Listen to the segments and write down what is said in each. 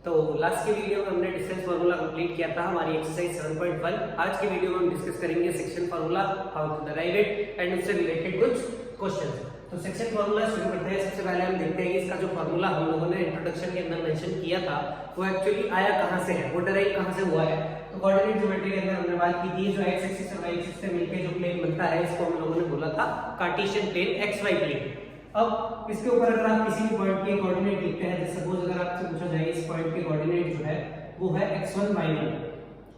तो लास्ट की वीडियो में हमने डिस्टेंस फार्मूला कंप्लीट किया था हमारी एक्सरसाइज 7.1। आज की वीडियो में हम डिस्कस करेंगे section formula, how to derive it and उससे रिलेटेड कुछ क्वेश्चंस। तो सेक्शन फार्मूला शुरू करते हैं। सबसे पहले हम देखते हैं कि इसका जो फार्मूला हम लोगों ने इंट्रोडक्शन के अंदर मेंशन किया था वो एक्चुअली आया कहां से है, वो डिराइव कहां से हुआ है। तो कोऑर्डिनेट ज्योमेट्री के अंदर हमने बात की थी जो एक्स एक्सिस और वाई एक्सिस से मिलकर जो प्लेन बनता है इसको हम लोगों ने बोला था Cartesian plane, X Y plane. अब इसके ऊपर अगर आप किसी भी पॉइंट के कोऑर्डिनेट लिखते हैं, जैसे सपोज अगर आपसे पूछा जाए इस पॉइंट के कोऑर्डिनेट जो है वो है x1 y1।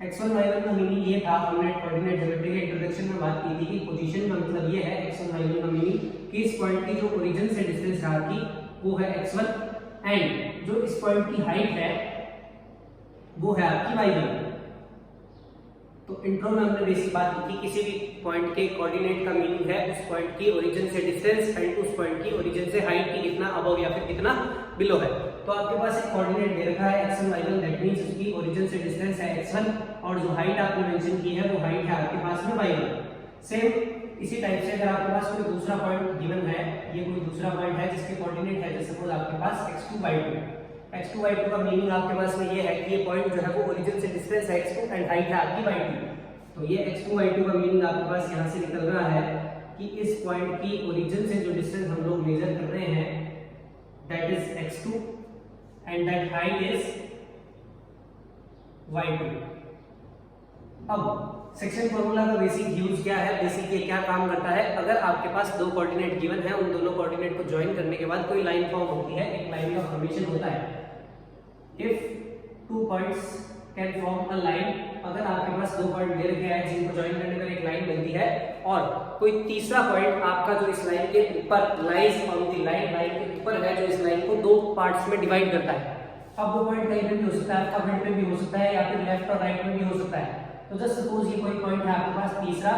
x1 y1 का मीनिंग ये था, हमने कोऑर्डिनेट ज्योमेट्री के इंट्रोडक्शन में बात की थी कि पोजीशन का मतलब ये है x1 y1 का मीनिंग कि इस पॉइंट की जो ओरिजिन से डिस्टेंस रहा थी वो है x1 एंड जो इस पॉइंट की हाइट है वो है आपकी y1। तो इंट्रो में हमने बेसिक बात की थी किसी भी पॉइंट के कोऑर्डिनेट का मीनिंग है उस पॉइंट की ओरिजिन से डिस्टेंस एंड उस पॉइंट की ओरिजिन से हाइट की कितना अबव या फिर कितना बिलो है। तो आपके पास एक कोऑर्डिनेट दे रखा है x1 y1, दैट मींस उसकी ओरिजिन से डिस्टेंस है x1 और जो हाइट आपने मेंशन की है वो हाइट है आपके पास में y1। सेम इसी टाइप से अगर आपके पास कोई दूसरा पॉइंट गिवन है, ये कोई दूसरा पॉइंट है जिसके कोऑर्डिनेट है, जैसे सपोज आपके पास x2 y2। x2 y2 का मीनिंग आपके पास में ये है कि ये पॉइंट जो है वो ओरिजिन से डिस्टेंस है x2 एंड हाइट है आपकी y2। तो ये x2 y2 का मीनिंग आपके पास यहां से निकल रहा है कि इस पॉइंट की ओरिजिन से जो डिस्टेंस हम लोग मेजर कर रहे हैं that is x2 and that height is y2। अब सेक्शन फार्मूला का बेसिक यूज क्या है, बेसिक ये क्या काम करता है। अगर आपके पास दो कोऑर्डिनेट गिवन है, उन दोनों कोऑर्डिनेट को ज्वाइन करने के बाद कोई लाइन फॉर्म होती है, एक लाइन का फॉर्मेशन होता है। If two points can form a line, अगर आपके पास दो पॉइंट दे रखे हैं जिनको ज्वाइन करने पर एक लाइन बनती है और कोई तीसरा पॉइंट आपका जो इस लाइन के ऊपर lies on the line, line के ऊपर है जो इस लाइन को दो पार्ट्स में डिवाइड करता है। अब वो पॉइंट कहीं पे भी हो सकता है, आपका फ्रंट में भी हो सकता है या फिर लेफ्ट और राइट में भी हो सकता है। तो जस्ट सपोज ये कोई पॉइंट है आपके पास तीसरा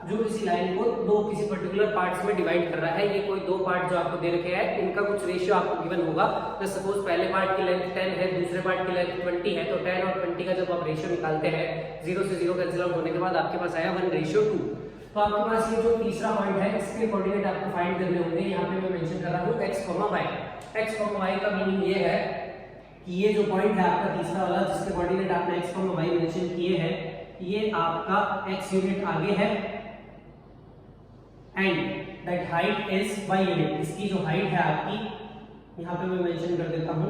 जो किसी लाइन को दो किसी पर्टिकुलर पार्ट्स में डिवाइड कर रहा है। ये कोई दो पार्ट जो आपको दे रखे हैं इनका कुछ रेशियो आपको गिवन होगा। जस्ट सपोज पहले पार्ट की लेंथ 10 है, दूसरे पार्ट की लेंथ 20 है, तो 10 और 20 का जब आप रेशियो निकालते हैं 0 से 0 कैंसिल आउट होने के बाद आपके पास आया 1:2। तो आपके पास ये जो तीसरा पॉइंट है इसके कोऑर्डिनेट आपको फाइंड करने होंगे। यहाँ पे मैं मेंशन कर रहा हूँ x, y। x, y का मीनिंग ये है कि ये जो पॉइंट है आपका तीसरा वाला जिसके कोऑर्डिनेट आपने x, y मेंशन किए हैं, ये आपका x यूनिट आगे है and that height is y unit. इसकी जो हाइट है आपकी यहाँ पे मैं मेंशन कर देता हूँ,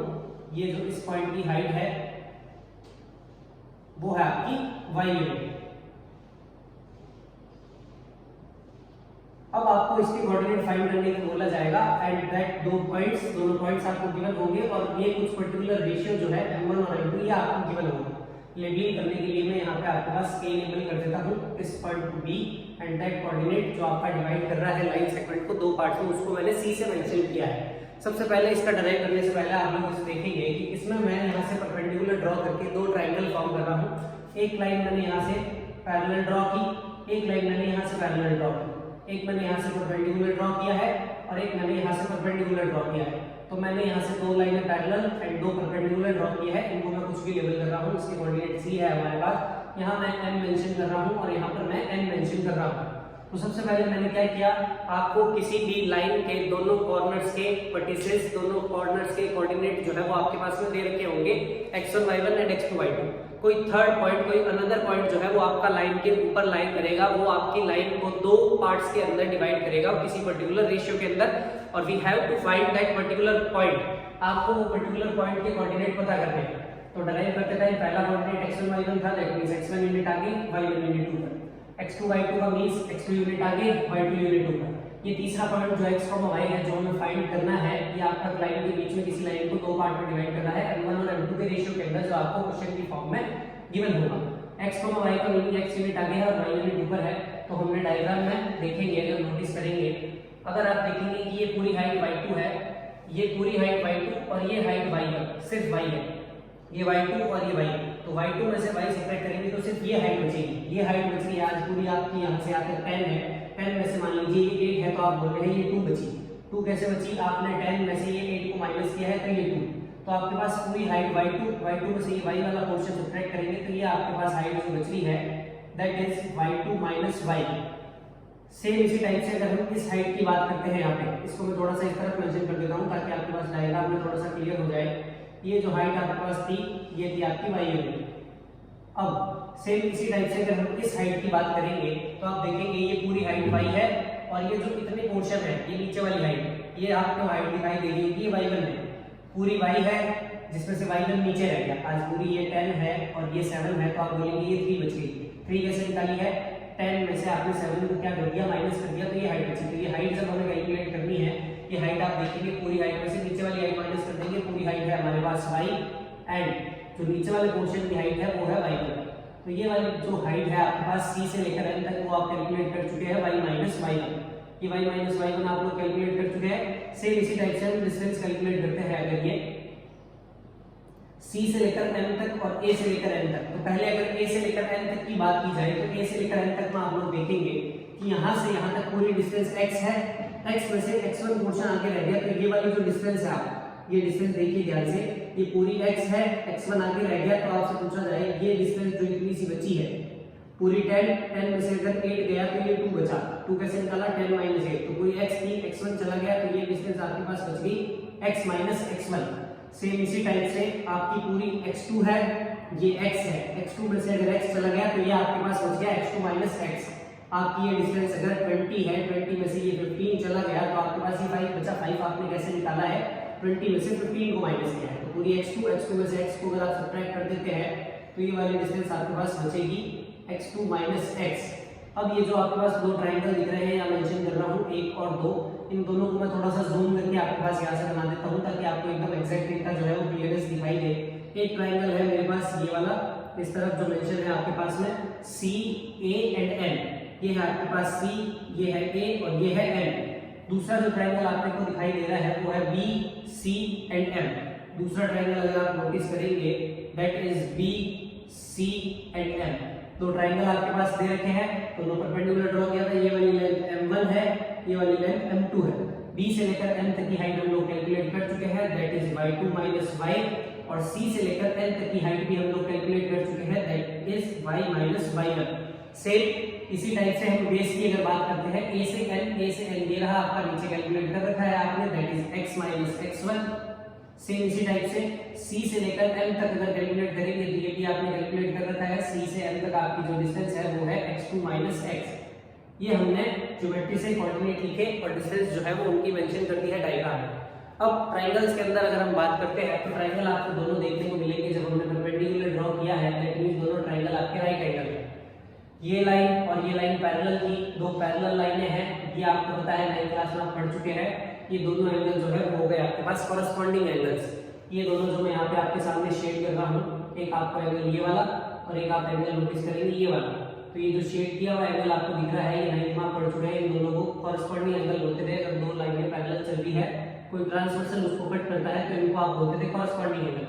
ये जो इस पॉइंट की हाइट है वो है आपकी y यूनिट। अब आपको इसके कोऑर्डिनेट फाइंड करने को बोला जाएगा एंड दैट दोनों पॉइंट्स आपको गिवन होंगे और ये कुछ पर्टिकुलर रेशियो जो है m1 और m2 ये आपको गिवन होगा। लेबलिंग करने के लिए मैं यहाँ पे आपके पास a लेबल कर देता हूँ इस पॉइंट को b एंड दैट कोऑर्डिनेट जो आपका डिवाइड कर रहा है लाइन सेगमेंट को दो पार्ट्स में, उसको मैंने c से मेंशन किया है। सबसे पहले इसका डिराइव करने से पहले आप लोग इसे देखेंगे कि इसमें मैं यहाँ से परपेंडिकुलर ड्रॉ करके दो ट्रायंगल फॉर्म कर रहा हूँ। एक लाइन मैंने यहाँ से पैरेलल ड्रॉ की, एक लाइन मैंने यहाँ से पैरेलल ड्रॉ की। एक मैंने यहाँ से परपेंडिकुलर ड्रॉ किया है और एक मैंने यहाँ से परपेंडिकुलर ड्रॉ किया है। तो मैंने यहाँ से दो लाइनें पैरेलल एंड दो परपेंडिकुलर ड्रॉ किया है, इनको मैं कुछ भी लेबल कर रहा हूँ। इसके कोऑर्डिनेट c है हमारे पास, यहाँ मैं m मेंशन कर रहा हूँ और यहाँ पर मैं n मेंशन कर रहा हूँ। तो सबसे पहले मैंने क्या किया, आपको किसी भी लाइन के दोनों कॉर्नर्स के वर्टिसेस, दोनों कॉर्नर्स के कोऑर्डिनेट जो है वो आपके पास में दे रखे होंगे x1 y1 and x2 y2। कोई थर्ड पॉइंट, कोई अनदर पॉइंट जो है वो आपका लाइन के ऊपर लाइन करेगा, वो आपकी लाइन को दो पार्ट्स के अंदर डिवाइड करेगा किसी पर्टिकुलर रेशियो के अंदर और we have to find that particular point. आपको वो पर्टिकुलर पॉइंट के कोऑर्डिनेट पता करने हैं। तो डिराइव करते टाइम पहला कोऑर्डिनेट x1 y1 था, दैट मींस x1 यूनिट आगे y1 यूनिट ऊपर, x2 y2 का मींस x2 यूनिट आगे y2 यूनिट ऊपर। ये तीसरा पॉइंट जो x, y है जो हमें फाइंड करना है, ये आपका लाइन के बीच में किसी लाइन को दो पार्ट में डिवाइड करना है m1 और m2 के रेशियो के अंदर जो आपको क्वेश्चन की फॉर्म में गिवन होगा। x, y का मीनिंग x यूनिट आगे है और y यूनिट ऊपर है। तो हमने डायग्राम में देखेंगे, अगर नोटिस करेंगे, अगर आप देखेंगे कि ये पूरी हाइट y2 है, ये पूरी हाइट y2 और ये हाइट y है, सिर्फ y है, ये y2 और ये y। तो y2 में से y सब्ट्रैक्ट करेंगे तो सिर्फ ये हाइट बचेगी। ये हाइट बच रही है आज पूरी आपकी, यहाँ से आकर 10 है, 10 में से मान लीजिए ये 8 है तो आप बोल रहे हैं ये 2 बची। 2 कैसे बची, आपने 10 में से ये 8 को माइनस किया है तो ये 2। तो आपके पास पूरी हाइट y2 में से ये y वाला पोर्शन सब्ट्रैक्ट करेंगे तो ये आपके पास हाइट जो बच रही है that is y2 minus y। Same इसी टाइप से अगर हम इस हाइट की बात करते हैं, यहाँ पे इसको मैं थोड़ा सा इस तरफ मेंशन कर देता हूँ ताकि आपके पास डायग्राम में थोड़ा सा क्लियर हो जाए। ये जो हाइट आपके पास थी ये थी आपकी वाई यूनिट। अब सेम इसी टाइप से अगर हम इस हाइट की बात करेंगे तो आप देखेंगे ये पूरी हाइट वाई है और ये जो इतने पोर्शन है ये नीचे वाली हाइट, ये आपको हाइट दिखाई दे रही है, ये y1 है, पूरी y है जिसमें से y1 नीचे रह गया। आज पूरी ये 10 है और ये 7 है तो आप बोलेंगे ये 3 बच गई। 3 कैसे निकाली है? 10 में से आपने 7 को क्या कर दिया, माइनस कर दिया, तो ये हाइट बची। तो ये हाइट जब हमें कैलकुलेट करनी है, ये हाइट आप देखेंगे पूरी हाइट में से नीचे वाली हाइट माइनस कर देंगे, पूरी हाइट है हमारे पास y एंड जो नीचे वाले पोर्शन की हाइट है वो है y1। तो ये वाली जो हाइट है आपके पास c से लेकर n तक वो आप कैलकुलेट कर चुके हैं y माइनस y1। ये y माइनस y1 आप लोग कैलकुलेट कर चुके हैं। सेम इसी टाइप से हम डिस्टेंस कैलकुलेट करते हैं। अगर ये c से लेकर m तक और a से लेकर n तक, तो पहले अगर a से लेकर n तक की बात की जाए तो a से लेकर n तक में आप लोग देखेंगे कि यहाँ से यहाँ तक पूरी डिस्टेंस x है, x में से x1 पोर्शन आगे रह गया, तो ये वाली जो डिस्टेंस है आप ये डिस्टेंस देखिए ध्यान से, ये पूरी x है, x1 आगे रह गया, तो आपसे पूछा जाए ये डिस्टेंस जो इतनी सी बची है पूरी 10 में से अगर 8 गया तो ये 2 बचा। 2 कैसे निकाला? 10 माइनस 8, तो पूरी x थी, x1 चला गया तो ये डिस्टेंस आपके पास बच गई x माइनस x1। सेम इसी टाइप से आपकी पूरी x2 है, ये x है, x2 में से अगर x चला गया तो ये आपके पास बच गया x2 माइनस x। आपकी ये डिस्टेंस अगर 20 है, 20 में से ये 15 चला गया तो आपके पास ये 5 बचा। 5 आपने कैसे निकाला है? 20 में से 15 को माइनस किया है, तो पूरी x2 में से x को अगर आप सब्ट्रैक्ट कर देते हैं तो ये वाली डिस्टेंस आपके पास बचेगी x2 माइनस x। अब ये जो आपके पास दो ट्राइंगल दिख रहे हैं या मेंशन कर रहा हूँ 1 और 2, इन दोनों को मैं थोड़ा सा जूम करके आपके पास यहाँ से बना देता हूँ ताकि आपको एकदम एग्जैक्ट इनका जो है वो क्लियरेंस दिखाई दे। एक ट्राइंगल है मेरे पास ये वाला, इस तरफ जो मेंशन है आपके पास में C, A एंड N, ये है आपके पास C, ये है A और ये है N। दूसरा जो ट्राइंगल आपको को दिखाई दे रहा है वो है B, C एंड M। दूसरा ट्राइंगल अगर आप नोटिस करेंगे that is B, C and M। दो ट्राइंगल आपके पास दे रखे हैं, दोनों परपेंडिकुलर ड्रॉ किया था। ये वाली लेंथ m1 है, ये वाली लेंथ m2 है। B से लेकर m तक की हाइट हम लोग कैलकुलेट कर चुके हैं, that is y2 minus y, और C से लेकर n तक की हाइट भी हम लोग कैलकुलेट कर चुके हैं, that is y minus y1। Same इसी टाइप से हम बेस की अगर बात करते हैं a से n ये रहा आपका, नीचे कैलकुलेट कर रखा है आपने, that is x minus x1। Same इसी टाइप से c से लेकर m तक अगर कैलकुलेट करेंगे तो ये भी आपने कैलकुलेट कर रखा है, c से m तक आपकी जो डिस्टेंस है वो है x2 माइनस x। ये हमने ज्योमेट्री से कोऑर्डिनेट लिखे और डिस्टेंस जो है वो उनकी मेंशन कर दी है डायग्राम में। अब ट्राइंगल्स के अंदर अगर हम बात करते हैं तो ट्राइंगल आपको दोनों देखने को मिलेंगे जब हमने परपेंडिकुलर ड्रॉ किया है, दैट मींस दोनों ट्राइंगल आपके राइट एंगल है। ये लाइन और ये लाइन पैरेलल की, दो पैरेलल लाइनें हैं, ये आपको पता है 9th क्लास में आप पढ़ चुके हैं। ये दोनों एंगल जो है वो हो गए आपके पास कॉरेस्पॉन्डिंग एंगल्स। ये दोनों जो मैं यहाँ पे आपके सामने शेड कर रहा हूँ, एक आपका एंगल ये वाला और एक आप एंगल नोटिस करेंगे ये वाला। तो ये जो शेड किया हुआ एंगल आपको दिख रहा है, ये 9th में आप पढ़ चुके हैं। इन दोनों को कॉरेस्पॉन्डिंग एंगल बोलते थे। अगर दो लाइनें पैरेलल चल रही है, कोई ट्रांसवर्सल उसको कट करता है तो इनको आप बोलते थे कॉरेस्पॉन्डिंग एंगल।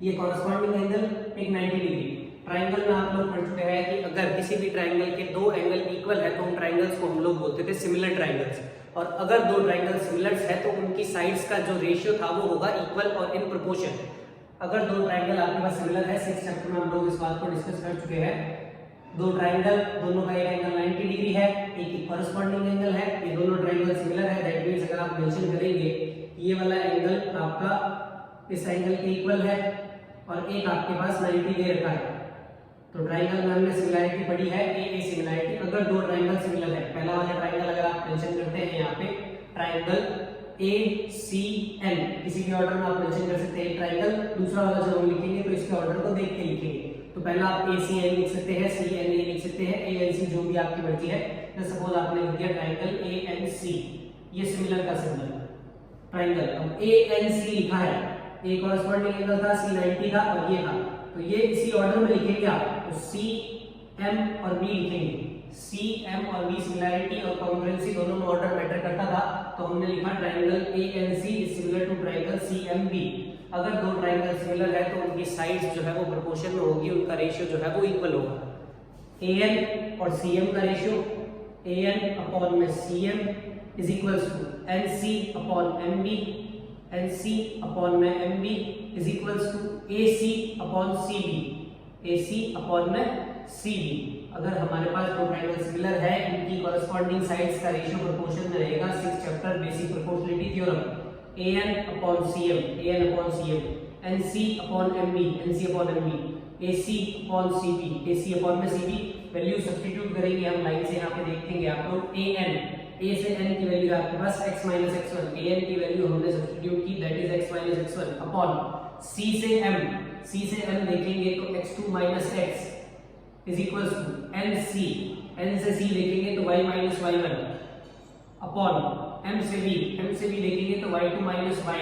ये कॉरेस्पॉन्डिंग एंगल एक 90 डिग्री। ट्राइंगल में आप लोग पढ़ चुके हैं कि अगर किसी भी ट्राइंगल के दो एंगल इक्वल है तो उन ट्राइंगल्स को हम लोग बोलते थे सिमिलर ट्राइंगल्स, और अगर दो ट्राइंगल सिमिलर है तो उनकी साइड्स का जो रेशियो था वो होगा इक्वल और इन प्रोपोर्शन। अगर दो ट्राइंगल आपके पास सिमिलर है, 6th चैप्टर में हम लोग इस बात को डिस्कस कर चुके हैं। दो ट्राइंगल, दोनों का एक एंगल 90 डिग्री है, एक कॉरेस्पॉन्डिंग एंगल है, ये दोनों ट्राइंगल सिमिलर है, दैट मींस अगर आप मेंशन करेंगे ये वाला एंगल आपका इस एंगल के इक्वल है और एक आपके पास 90 दे रखा है, तो ट्राइंगल में हमने सिमिलरिटी पढ़ी है ए सिमिलरिटी। अगर दो ट्राइंगल सिमिलर है, पहला वाला ट्राइंगल अगर आप मेंशन करते हैं यहाँ पे ट्राइंगल ACN, किसी भी ऑर्डर में आप मेंशन कर सकते हैं ट्राइंगल। दूसरा वाला जब हम लिखेंगे तो इसके ऑर्डर को देख के लिखेंगे, तो पहला आप ACN लिख सकते हैं, CNA लिख सकते हैं, ANC जो भी आपकी मर्जी है। जैसे सपोज आपने लिख दिया ट्राइंगल ANC, ये सिमिलर का सिंबल ट्राइंगल। अब ANC लिखा है, ए कॉरेस्पॉन्डिंग एंगल था, C 90 था और ये था, तो ये इसी ऑर्डर में लिखेंगे आप, तो C, M और B लिखेंगे। C, M और B सिमिलरिटी और कॉन्ग्रुएंसी दोनों में ऑर्डर मैटर करता था, तो हमने लिखा triangle ANC is similar to triangle CMB। अगर दो ट्राइंगल सिमिलर है तो उनकी साइड्स जो है वो प्रोपोर्शन में होगी, उनका रेशियो जो है वो इक्वल होगा। AN और CM का रेशियो AN अपॉन में CM is equals to NC upon MB, NC upon में MB is equals to AC upon CB, AC upon में CB। अगर हमारे पास दो ट्राइंगल सिमिलर है, इनकी कॉरेस्पॉन्डिंग साइड्स का रेशियो प्रोपोर्शन में रहेगा। 6th chapter basic proportionality theorem. an upon cm, nc upon mb, ac upon cp में cp वैल्यू सब्स्टिट्यूट करेंगे हम लाइन से, यहाँ पे देखेंगे आप लोग an, a से n की वैल्यू आपके पास x माइनस x1, an की वैल्यू हमने सब्स्टिट्यूट की that is x minus x1 upon c से m देखेंगे तो x2 minus x is equal to n से c देखेंगे तो y minus y1 upon m से b देखेंगे तो y2 minus y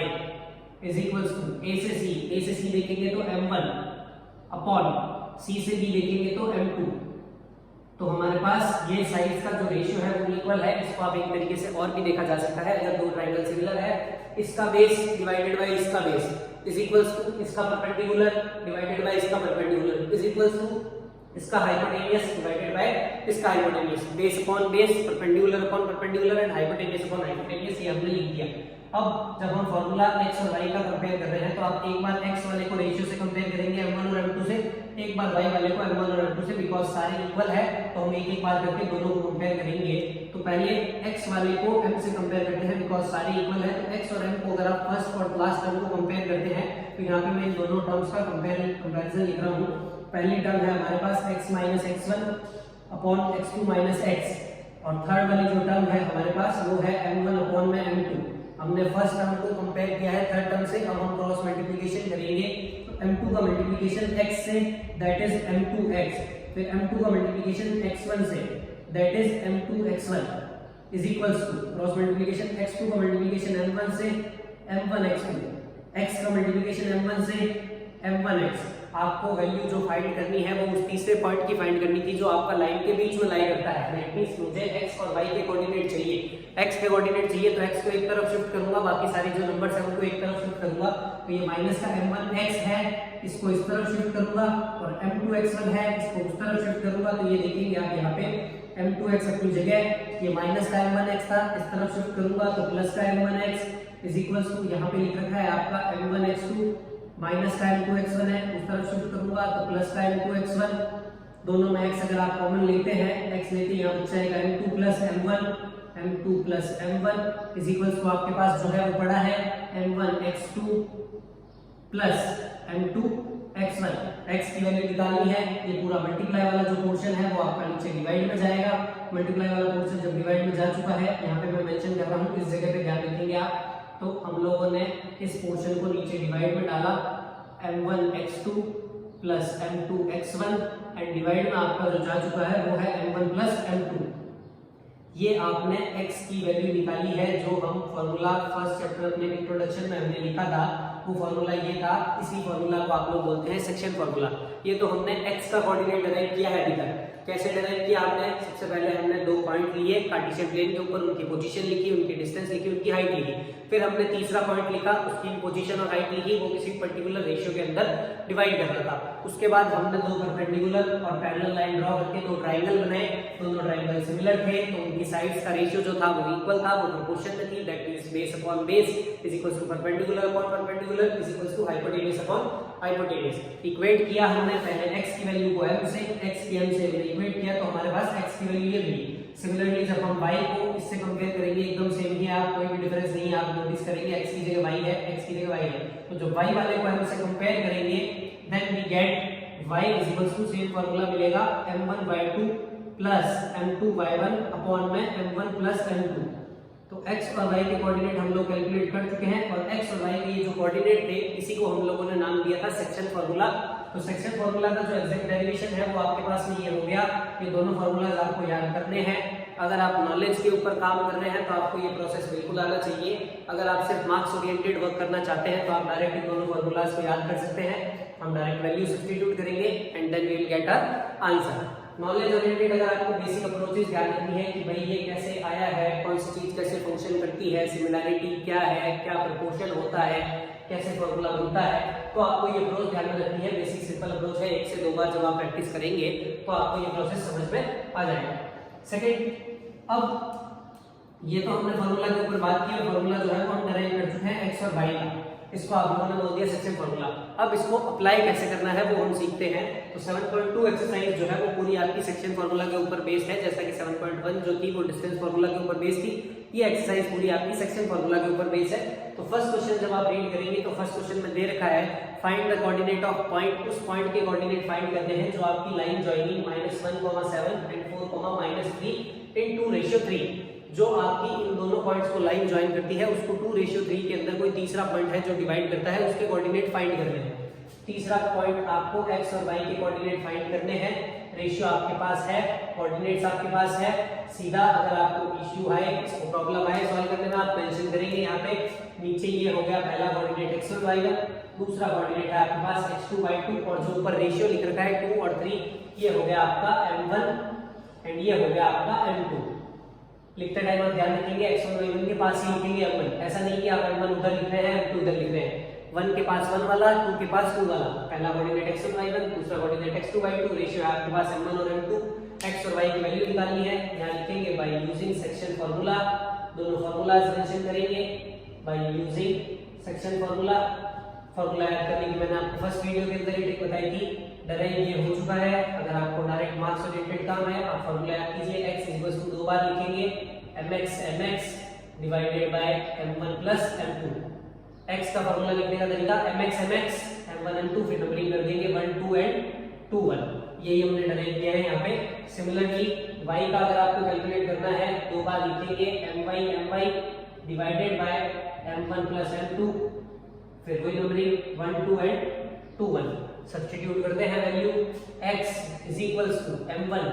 is equal to a से c देखेंगे तो m1 अपॉन c से b देखेंगे तो m2। तो हमारे पास ये साइड्स का जो रेशियो है वो इक्वल है। इसको आप एक तरीके से और भी देखा जा सकता है, अगर दो ट्रायंगल सिमिलर है, इसका बेस डिवाइडेड बाय इसका बेस इज इक्वल्स टू इसका परपेंडिकुलर डिवाइडेड बाय इसका परपेंडिकुलर इज इक्वल्स टू इसका हाइपोटेनियस डिवाइडेड बाय इसका hypotenuse, base upon base, perpendicular upon perpendicular and hypotenuse upon hypotenuse, ये हमने लिख दिया। अब जब हम फार्मूला x और y का कंपेयर कर रहे हैं तो आप एक बार x वाले को रेशियो से कंपेयर करेंगे m1 और m2 से, एक बार y वाले को m1 और m2 से, बिकॉज़ सारे इक्वल है तो हम एक बार करके दोनों को कंपेयर करेंगे। तो पहले x वाले को m से कंपेयर करते हैं बिकॉज़ सारे इक्वल है, तो x और m को अगर आप फर्स्ट और लास्ट टर्म को कंपेयर करते हैं तो यहाँ पे मैं इन दोनों टर्म्स का कंपैरिजन लिख रहा हूँ। पहली टर्म है हमारे पास x minus x1 upon x2 minus x, और थर्ड वाली जो टर्म है हमारे पास वो है m1 अपॉन में m2। हमने फर्स्ट टर्म को कंपेयर किया है थर्ड टर्म से, अब हम क्रॉस मल्टीप्लिकेशन करेंगे तो m2 का मल्टीप्लिकेशन x से दैट इज m2x, फिर m2 का मल्टीप्लिकेशन x1 से that is m2x1 is equals to cross multiplication x2 का मल्टीप्लिकेशन m1 से m1x2, x का मल्टीप्लिकेशन m1 से m1x। आपको वैल्यू जो फाइंड करनी है वो उस तीसरे पॉइंट की फाइंड करनी थी जो आपका लाइन के बीच में लाई करता है। दैट मींस मुझे x और y के कोऑर्डिनेट चाहिए, x के कोऑर्डिनेट चाहिए तो x को एक तरफ शिफ्ट करूंगा, बाकी सारे जो नंबर्स हैं उनको एक तरफ शिफ्ट करूंगा। तो ये माइनस का m1x है, इसको इस तरफ शिफ्ट करूंगा, और m2x1 है, इसको उस तरफ शिफ्ट करूंगा। तो ये देखेंगे आप यहाँ पे m2x अपनी जगह, ये माइनस का m1x था, इस तरफ शिफ्ट करूंगा तो प्लस का m1x इज इक्वल्स टू यहाँ पे लिख रखा है आपका m1x2 माइनस का m2x1 है, उस तरफ शिफ्ट करूंगा तो प्लस का m2x1, दोनों में x अगर आप कॉमन लेते हैं, x लेते हैं यहाँ बचा जाएगा m2 plus m1 is equals to आपके पास जो है वो पड़ा है m1x2 प्लस m2x1। x की वैल्यू निकालनी है, ये पूरा मल्टीप्लाई वाला जो पोर्शन है वो आपका नीचे डिवाइड में जाएगा। मल्टीप्लाई वाला पोर्शन जब डिवाइड में जा चुका है, यहाँ पे मैं मेंशन कर रहा हूँ, इस जगह पे ध्यान रखेंगे आप। तो हम लोगों ने इस पोर्शन को नीचे डिवाइड में डाला m1x2 plus m2x1 and divide में आपका जो जा चुका है वो है m1 प्लस m2। ये आपने x की वैल्यू निकाली है जो हम फार्मूला फर्स्ट चैप्टर अपने इंट्रोडक्शन में हमने लिखा था, वो फार्मूला ये था। इसी फार्मूला को आप लोग बोलते हैं सेक्शन फार्मूला। ये तो हमने x का कोऑर्डिनेट डिराइव किया है अभी तक। कैसे डिराइव किया आपने? सबसे पहले हमने दो पॉइंट लिए कार्टेशियन प्लेन के ऊपर, उनकी पोजीशन लिखी, उनकी डिस्टेंस लिखी, उनकी हाइट लिखी। फिर हमने तीसरा पॉइंट लिखा, उसकी पोजीशन और हाइट लिखी, वो किसी पर्टिकुलर रेशियो के अंदर डिवाइड करना था। उसके बाद हमने दो परपेंडिकुलर और पैरेलल लाइन ड्रॉ करके दो ट्रायंगल बनाए, दोनों ट्रायंगल सिमिलर थे तो उनकी साइड्स का रेशियो जो था वो इक्वल था, वो प्रोपोर्शन में थी। That means base upon base is equals to perpendicular upon perpendicular is equals to hypotenuse upon hypotenuse. Equate किया हमने पहले x की वैल्यू को m से, x की m से इक्वेट किया तो हमारे पास x की वैल्यू ये मिली। सिमिलरली जब हम y को इससे कंपेयर करेंगे, एकदम सेम ही है, आप कोई भी डिफरेंस नहीं है, आप नोटिस करेंगे x की जगह y है, x की जगह y है। तो जब y वाले को m से कंपेयर करेंगे then we get y is equals to same formula मिलेगा m1y2 प्लस m2y1 अपॉन में m1 प्लस m2। तो x और y के कोऑर्डिनेट हम लोग कैलकुलेट कर चुके हैं, और x और y के ये जो कोऑर्डिनेट थे इसी को हम लोगों ने नाम दिया था सेक्शन फार्मूला। तो सेक्शन फार्मूला का जो एग्जैक्ट डेरिवेशन है वो आपके पास में ये हो गया। ये दोनों फार्मूलाज आपको याद करने हैं। अगर आप नॉलेज के ऊपर काम कर रहे हैं तो आपको ये प्रोसेस बिल्कुल आना चाहिए। अगर आप सिर्फ मार्क्स ओरिएंटेड वर्क करना चाहते हैं तो आप डायरेक्ट इन दोनों फार्मूलाज को याद कर सकते हैं। हम डायरेक्ट वैल्यू सब्स्टिट्यूट करेंगे and then we will get a answer. Knowledge oriented अगर आपको बेसिक अप्रोचेस ध्यान रखनी है कि भाई ये कैसे आया है, कौन सी चीज कैसे फंक्शन करती है, सिमिलैरिटी क्या है, क्या प्रोपोर्शन होता है, कैसे फॉर्मूला बनता है, तो आपको ये अप्रोच ध्यान में रखनी है। बेसिक सिंपल अप्रोच है, एक से दो बार जब आप प्रैक्टिस करेंगे तो आपको ये प्रोसेस समझ में आ जाएगा। सेकंड, अब ये तो हमने फार्मूला के ऊपर बात की, फार्मूला जो है वो हम डिराइव कर चुके हैं x और y का, इसको आप लोगों ने बोल दिया सेक्शन फार्मूला। अब इसको अप्लाई कैसे करना है वो हम सीखते हैं। तो 7.2 एक्सरसाइज जो है वो पूरी आपकी सेक्शन फार्मूला के ऊपर बेस्ड है, जैसा कि 7.1 जो थी वो डिस्टेंस फार्मूला के ऊपर बेस्ड थी। ये एक्सरसाइज पूरी आपकी सेक्शन फार्मूला के ऊपर बेस है। तो फर्स्ट क्वेश्चन जब आप रीड करेंगे तो फर्स्ट क्वेश्चन में दे रखा है find the coordinate of point, उस पॉइंट के कोऑर्डिनेट फाइंड करने हैं जो आपकी लाइन जॉइनिंग -1,7 एंड 4,-3 इन 2:3, जो आपकी इन दोनों पॉइंट्स को लाइन ज्वाइन करती है उसको 2:3 के अंदर कोई तीसरा पॉइंट है जो डिवाइड करता है, उसके कोऑर्डिनेट फाइंड करने हैं। तीसरा पॉइंट आपको x और y के कोऑर्डिनेट फाइंड करने हैं। रेशियो आपके पास है, कोऑर्डिनेट्स आपके पास है, सीधा अगर आपको इश्यू आए, इसको प्रॉब्लम आए सॉल्व करने में आप मेंशन करेंगे यहाँ पे। नीचे ये हो गया पहला कोऑर्डिनेट x1 y1, दूसरा कोऑर्डिनेट है आपके पास x2 y2 और जो ऊपर रेशियो लिख रखा है 2 और 3, ये हो गया आपका m1 एंड ये हो गया आपका m2। लिखते टाइम आप ध्यान रखेंगे x1 y1 के पास ही लिखेंगे m1, ऐसा नहीं कि आप m1 उधर लिख रहे हैं m2 उधर लिख रहे हैं। 1 के पास 1 वाला, 2 के पास 2 वाला, पहला कोऑर्डिनेट x1 y1, दूसरा कोऑर्डिनेट x2 y2, रेशियो है आपके पास m1 और m2। x और y की वैल्यू निकालनी है, यहां लिखेंगे बाय यूजिंग सेक्शन फार्मूला, दोनों फार्मूलाज मेंशन करेंगे by using section formula. Formula याद करने की मैंने आपको फर्स्ट वीडियो के अंदर ही ट्रिक बताई थी, डराइव ये हो चुका है। अगर आपको डायरेक्ट मार्क्स ओरिएंटेड काम है आप फार्मूला याद कीजिए, x 2 बार लिखेंगे mx divided by m1 plus m2। x का फार्मूला लिखने का तरीका mx m1 m2, फिर नंबरिंग कर देंगे 1 2 एंड 2 1, यही हमने डायरेक्ट किया है यहाँ पे। सिमिलरली y का अगर आपको कैलकुलेट करना है 2 बार लिखेंगे my divided by m1 plus m2, फिर वही नंबरिंग 1 2 एंड 2 1। सब्स्टिट्यूट करते हैं value, x is equals to m1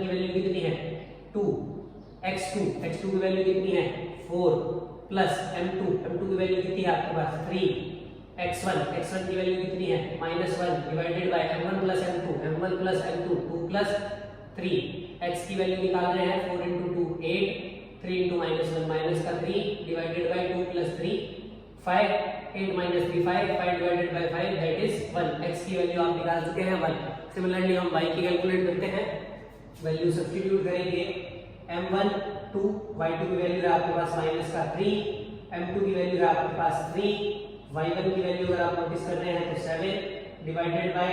की वैल्यू कितनी है 2, x2 की वैल्यू कितनी है 4 प्लस m2 की वैल्यू कितनी है आपके पास 3, x1 की वैल्यू कितनी है -1 divided by m1 plus m2 2 plus 3, x की वैल्यू निकाल रहे हैं 4 × 2 8, 3 × -1 माइनस का 3 divided by 2 plus 3 5, 8 - 3 5 divided by 5 that is 1। x की वैल्यू आप निकाल चुके हैं 1। सिमिलरली हम y की कैलकुलेट करते हैं, वैल्यू सब्स्टिट्यूट करेंगे m1 2, y2 की वैल्यू है आपके पास माइनस का 3, m2 की वैल्यू है आपके पास 3, y1 की वैल्यू अगर आप नोटिस कर रहे हैं तो 7 divided by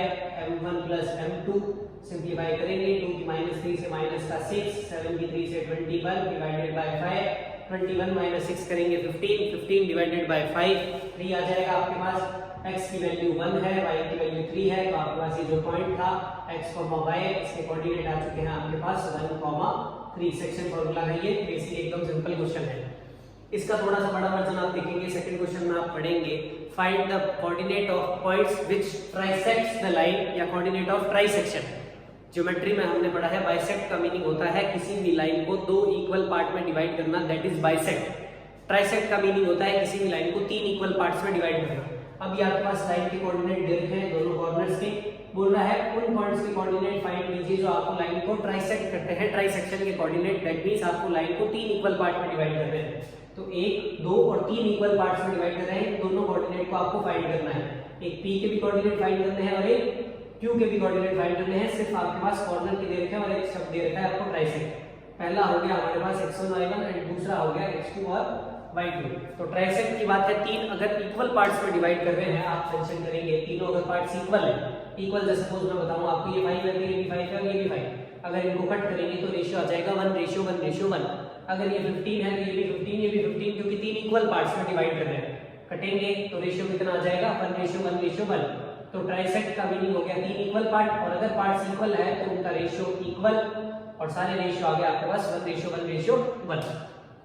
m1 plus m2, simplify करेंगे 2 की -3 से माइनस का 6, 7 की 3 से 21 डिवाइडेड बाय 5, 21 - 6 करेंगे 15 डिवाइडेड बाय 5, 3 आ जाएगा आपके पास। x की वैल्यू 1 है, y की वैल्यू 3 है, तो आपके पास ये जो पॉइंट था x, y, इसके कोऑर्डिनेट आ चुके हैं आपके पास 1, 3। सेक्शन फार्मूला है ये, बेसिकली एकदम सिंपल क्वेश्चन है। इसका थोड़ा सा बड़ा वर्जन आप देखेंगे सेकंड क्वेश्चन में, आप पढ़ेंगे find the coordinate of points which trisects the line, या कोऑर्डिनेट ऑफ ट्राइसेक्शन। ज्योमेट्री में हमने पढ़ा है बाइसेक्ट का मीनिंग होता है किसी भी लाइन को 2 इक्वल पार्ट में डिवाइड करना, दैट इज बाइसेक्ट। ट्राइसेक्ट का मीनिंग होता है किसी भी लाइन को 3 इक्वल पार्ट्स में डिवाइड करना। अब ये आपके पास लाइन के कोऑर्डिनेट दे रखे हैं दोनों कॉर्नर्स के, बोल रहा है उन पॉइंट्स के कोऑर्डिनेट फाइंड कीजिए जो आपको लाइन को ट्राइसेक्ट करते हैं। ट्राइसेक्शन के कोऑर्डिनेट, दैट मींस आपको लाइन को 3 इक्वल पार्ट में डिवाइड कर रहे हैं, तो 1 2 और 3 इक्वल पार्ट्स में डिवाइड कर रहे हैं, दोनों कोऑर्डिनेट को आपको फाइंड करना है। एक p के भी कोऑर्डिनेट फाइंड करने हैं और एक q के भी कोऑर्डिनेट फाइंड करने हैं। सिर्फ आपके पास कॉर्नर के दे रखे हैं और एक शब्द दे रखा है आपको ट्राइसेक्ट। पहला हो गया हमारे पास x1 y1 एंड दूसरा हो गया x2 और y2। तो ट्राइसेक्ट की बात है 3 अगर इक्वल पार्ट्स में डिवाइड कर रहे हैं, आप मेंशन करेंगे तीनों अगर पार्ट्स इक्वल है, इक्वल जैसे सपोज मैं बताऊं आपको ये 5 है, ये भी 5 है और ये भी 5, अगर इनको कट करेंगे तो रेशियो आ जाएगा 1:1:1। अगर ये 15 है तो ये भी 15, ये भी 15, क्योंकि 3 इक्वल पार्ट्स में डिवाइड कर रहे हैं। कटेंगे तो रेशियो कितना आ जाएगा 1:1:1। तो ट्राइसेक्ट का मीनिंग हो गया 3 इक्वल पार्ट, और अगर पार्ट्स इक्वल है तो उनका रेशियो इक्वल, और सारे रेशियो आ गया आपके पास 1:1:1।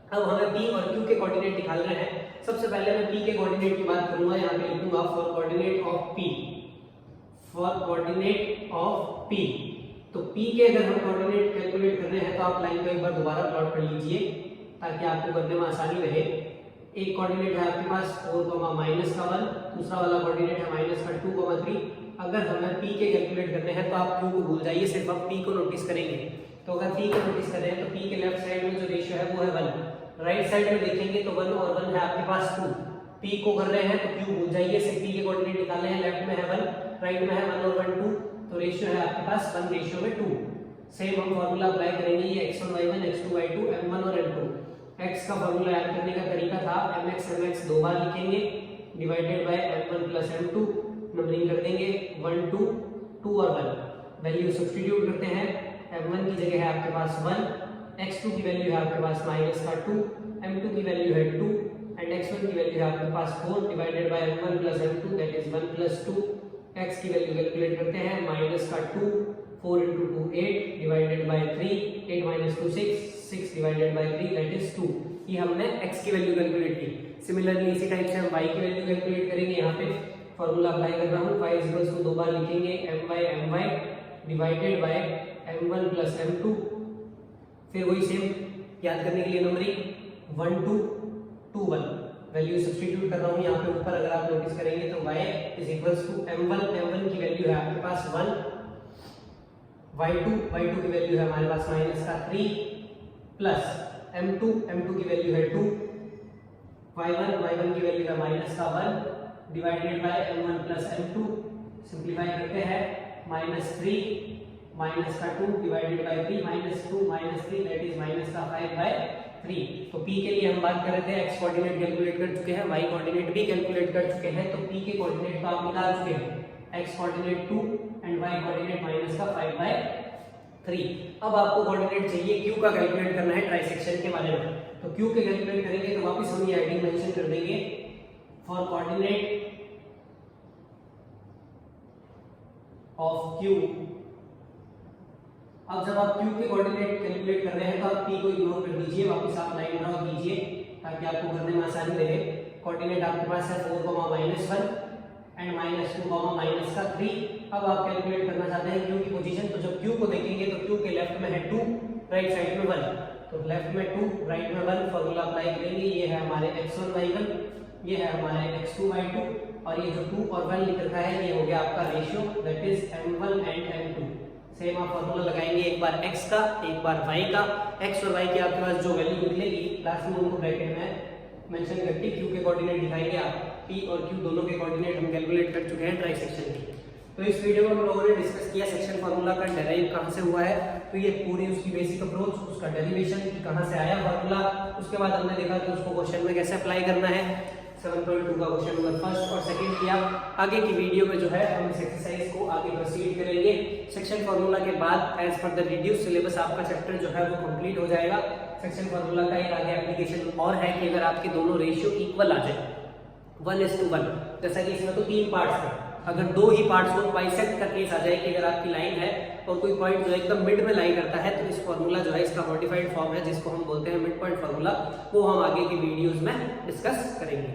अब हमें p और q के कोऑर्डिनेट निकाल रहे हैं। सबसे पहले मैं p के कोऑर्डिनेट की बात करूंगा, यहाँ पे लिखूंगा for coordinate of p, for coordinate of p। तो p के अगर हम कोऑर्डिनेट कैलकुलेट कर रहे हैं तो आप लाइन को एक बार दोबारा प्लॉट कर लीजिए ताकि आपको करने में आसानी रहे। एक कोऑर्डिनेट है आपके पास 4, -1, दूसरा वाला कोऑर्डिनेट है -2, 3। अगर हमें p के कैलकुलेट करने हैं तो आप q को भूल जाइए, सिर्फ आप p को नोटिस करेंगे। तो अगर p को नोटिस करें तो p के लेफ्ट साइड में जो रेशियो है वो है 1, राइट साइड में देखेंगे तो 1 और 1 है आपके पास 2। p को कर रहे हैं तो q भूल जाइए, सिर्फ p के कोऑर्डिनेट निकालने हैं। लेफ्ट में है 1, राइट में है 1 और 1 2, तो रेशियो है आपके पास 1:2। सेम हम फार्मूला अप्लाई करेंगे, ये x1 y1 x2 y2 m1 और m2। x का फार्मूला ऐड करने का तरीका था mx 2 बार लिखेंगे divided by m1 plus m2, numbering कर देंगे 1 2 2 और 1। वैल्यू सब्स्टिट्यूट करते हैं, m1 की जगह है आपके पास 1, x2 की वैल्यू है आपके पास -2, m2 की वैल्यू है 2 एंड x1 की वैल्यू है आपके पास 4 divided by m1 plus m2 that is 1 plus 2। x की वैल्यू कैलकुलेट करते हैं, माइनस का 2, 4 into 2 8 divided by 3, 8 minus 2 6, 6 divided by 3 that is 2। ये हमने x की वैल्यू कैलकुलेट की। सिमिलरली इसी टाइप से हम y की वैल्यू कैलकुलेट करेंगे। यहाँ पे फॉर्मूला अप्लाई कर रहा हूँ, y इक्वल्स टू 2 बार लिखेंगे my divided by m1 plus m2, फिर वही सेम याद करने के लिए नंबरिंग 1 2 2 1 वैल्यू सब्स्टिट्यूट कर रहा हूँ यहाँ पे ऊपर। अगर आप नोटिस करेंगे तो y is equals to m1 की वैल्यू है आपके पास 1, y2 की वैल्यू है हमारे पास माइनस का 3 प्लस m2 की वैल्यू है 2, y1 की वैल्यू है माइनस का 1 divided by m1 plus m2। Simplify करते हैं, माइनस 3 माइनस का 2 divided by 3 minus 2 minus 3 that is minus का 5 बाय 3। तो p के लिए हम बात कर रहे थे, x कोऑर्डिनेट कैलकुलेट कर चुके हैं, y कोऑर्डिनेट भी कैलकुलेट कर चुके हैं। तो p के कोऑर्डिनेट तो आप निकाल चुके हैं, x coordinate 2 and y coordinate minus का 5 बाय 3। अब आपको कोऑर्डिनेट चाहिए q का कैलकुलेट करना है ट्राइसेक्शन के बारे में। तो q के कैलकुलेट करेंगे तो वापस हम ये हेडिंग मेंशन कर देंगे, फॉर कोऑर्डिनेट ऑफ q। अब जब आप q के कोऑर्डिनेट कैलकुलेट कर रहे हैं तो आप p को इग्नोर कर दीजिए, वापस आप लाइन ड्रॉ कीजिए ताकि आपको करने में आसानी रहे। कोऑर्डिनेट आपके पास है 4, -1 एंड -2, -3। अब आप कैलकुलेट करना चाहते हैं q की पोजीशन। तो जब q को देखेंगे तो q के लेफ्ट में है 2, राइट साइड में 1, तो लेफ्ट में 2 राइट में 1 फॉर्मूला अप्लाई करेंगे। ये है हमारे x1 y1, ये है हमारे x2 y2, और ये जो 2 और 1 लिख रखा है ये हो गया आपका ratio that is m1 and m2। Same आप फॉर्मूला लगाएंगे, एक बार x का एक बार y का। x और y की आपके पास जो वैल्यू निकलेगी लास्ट में उनको ब्रैकेट में मेंशन करके q के कोऑर्डिनेट दिखाएंगे आप। p और q दोनों के कोऑर्डिनेट हम कैलकुलेट कर चुके हैं ट्राइसेक्शन के। तो इस वीडियो में हम लोगों ने डिस्कस किया सेक्शन फार्मूला का डेराइव कहां से हुआ है, तो ये पूरी उसकी बेसिक अप्रोच, उसका डेरिवेशन की कहां से आया फार्मूला। उसके बाद हमने देखा कि उसको क्वेश्चन में कैसे अप्लाई करना है। 7.2 का क्वेश्चन नंबर फर्स्ट और सेकंड किया। आगे की वीडियो में जो है हम इस एक्सरसाइज को आगे प्रोसीड करेंगे। सेक्शन फार्मूला के बाद as per the reduce syllabus आपका चैप्टर जो है वो कंप्लीट हो जाएगा। सेक्शन फार्मूला का एक आगे एप्लीकेशन और है कि अगर आपके दोनों रेशियो इक्वल आ जाए 1:1, जैसा कि इसमें तो 3 पार्ट्स हैं, अगर 2 ही पार्ट्स हो, बाइसेक्ट का केस आ जाए कि अगर आपकी लाइन है और कोई पॉइंट जो एकदम मिड में लाई करता है, तो इस फार्मूला जो है इसका मॉडिफाइड फॉर्म है जिसको हम बोलते हैं मिड पॉइंट फार्मूला, वो हम आगे की वीडियोस में डिस्कस करेंगे।